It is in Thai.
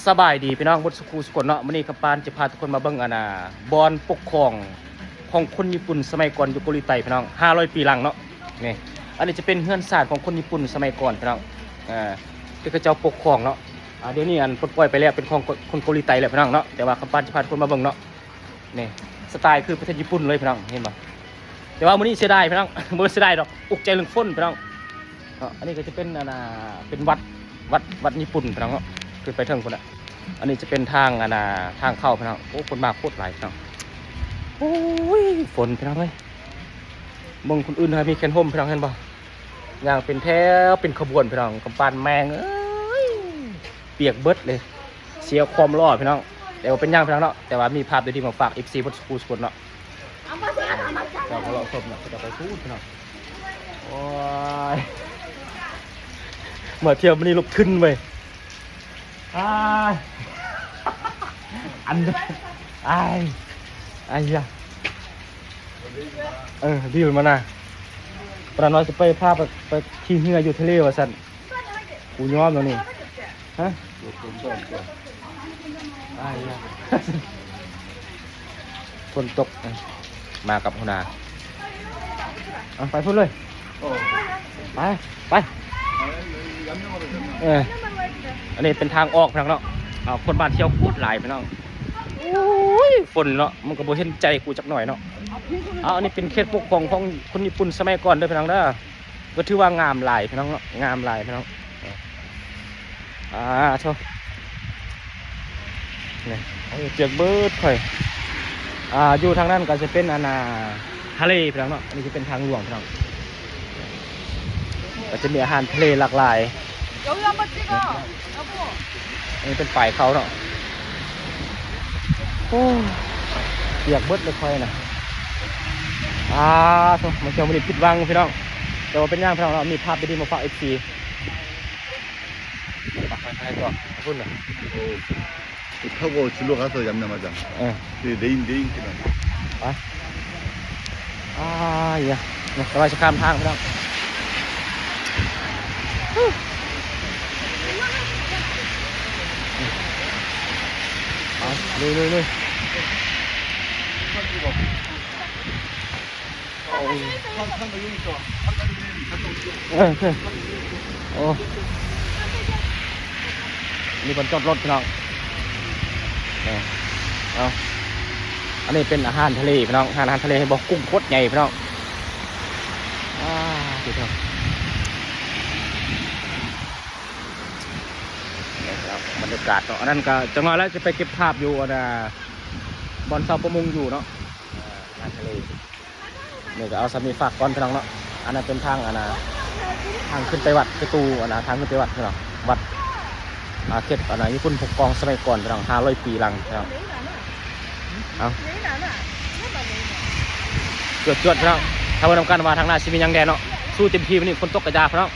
สบายดีพี่น้องบดสกูสกลเนาะมื้อนี้กับปานจะพาทุกคนมาเบิ่งบอนปกครองของคนญี่ปุ่นสมัยก่อนอยู่เกาหลีใต้พี่น้อง500 ปีหลังเนาะนี่อันนี้จะเป็นเฮือนศาสตร์ของคนญี่ปุ่นสมัยก่อนพี่น้องที่เขาเจ้าปกครองเนาะเดี๋ยวนี้อันปลดปล่อยไปแล้วเป็นของคนเกาหลีใต้แล้วพี่น้องเนาะแต่ว่ากับปานจะพาทุกคนมาเบิ่งเนาะนี่สไตล์คือประเทศญี่ปุ่นเลยพี่น้องเห็นบ่แต่ว่ามื้อนี้เสียดายพี่น้อง บ่เสียดายดอกอุกใจเรื่องฝนพี่น้องอันนี้ก็จะเป็นเป็นวัดญี่ปุ่นพี่น้องเนาะคือไปถึงคนละอันนี้จะเป็นทางทางเข้าพี่น้องโอ้คนมาโคตรหลายพี่น้องโอ้ยฝนพี่น้องเลยมองคนอื่นมีแคนโฮมพี่น้องเห็นป่ะอย่างเป็นแถวเป็นขบวนพี่น้องกำปั้นแมงเปียกเบิดเลยเสียความรอดพี่น้องแต่ว่าเป็นย่างพี่น้องเนาะแต่ว่ามีภาพดีๆมาฝาก FC บดสกูสกลเนาะเราก็เราชมเนาะจะไปสู้พี่น้องโอ้ยเมื่อเที่ยวมันนี่ลุกขึ้นเว้ยอันไอ้ยะดีเหมือนมันนะปราน้อยจะไปพาไปขี่เรืออยู่ทะเลวะสันกูยอมแล้วนี่ฮะไอ้ยะฝนตกมากับหัวหน้าไปพูดเลยไปอันนี้เป็นทางออกพี่น้องเนาะคนบ้านเที่ยวโคตรหลายพี่น้องโอ้ยฝนเนาะมันก็บ่เห็นใจกูจักหน่อยเนาะอันนี้เป็นเขตปกครองของคนญี่ปุ่นสมัยก่อนเด้อพี่น้องเด้อก็ถือว่างามหลายพี่น้องเนาะงามหลายพี่น้องโชว์นี่เจียกเบิดค่อยอยู่ทางนั้นก็จะเป็นทะเลพี่น้องเนาะอันนี้จะเป็นทางหลวงพี่น้องก็จะมีอาหารทะเลหลากหลายอันนี้เป็นฝ่ายเขาเนาะโอ้เปียกเบิดเลยค่อยนะมันจะไม่ได้ผิดหวังพี่น้องแต่ว่าเป็นย่างพี่น้องเรามีภาพดีๆมาฝาก FC ไปอะไรต่อพูดหน่อย타고 줄로 가서 얌얌하자. 레인 길은. ไปอย่าสบายจะข้ามทางพี่น้องเลยโอ้มีคนจอดรถพี่น้องอันนี้เป็นอาหารทะเลพี่น้องอาหารทะเลให้บอกกุ้งโคตรใหญ่พี่น้องดูเถอะบรรยากาศเนาะอันนั้นก็จังหวะแล้วจะไปเก็บภาพอยู่บอนเสาประมงอยู่เนาะอาหารทะเลนี่ก็เอาสามีฝากก่อนพี่น้องเนาะอันนั้นเป็นทางทางขึ้นไปวัดไปตูทางขึ้นไปวัดพี่น้องวัดเขตญี่ปุ่นปกครองสมัยก่อนพี่น้อง500 ปีหลังพี่น้องจวดพี่น้องถ้าวันทำการมาทางหน้าชิมิยังแดนเนาะสู้เต็มที่วันนี้ฝนตกกระจายพี่น้อง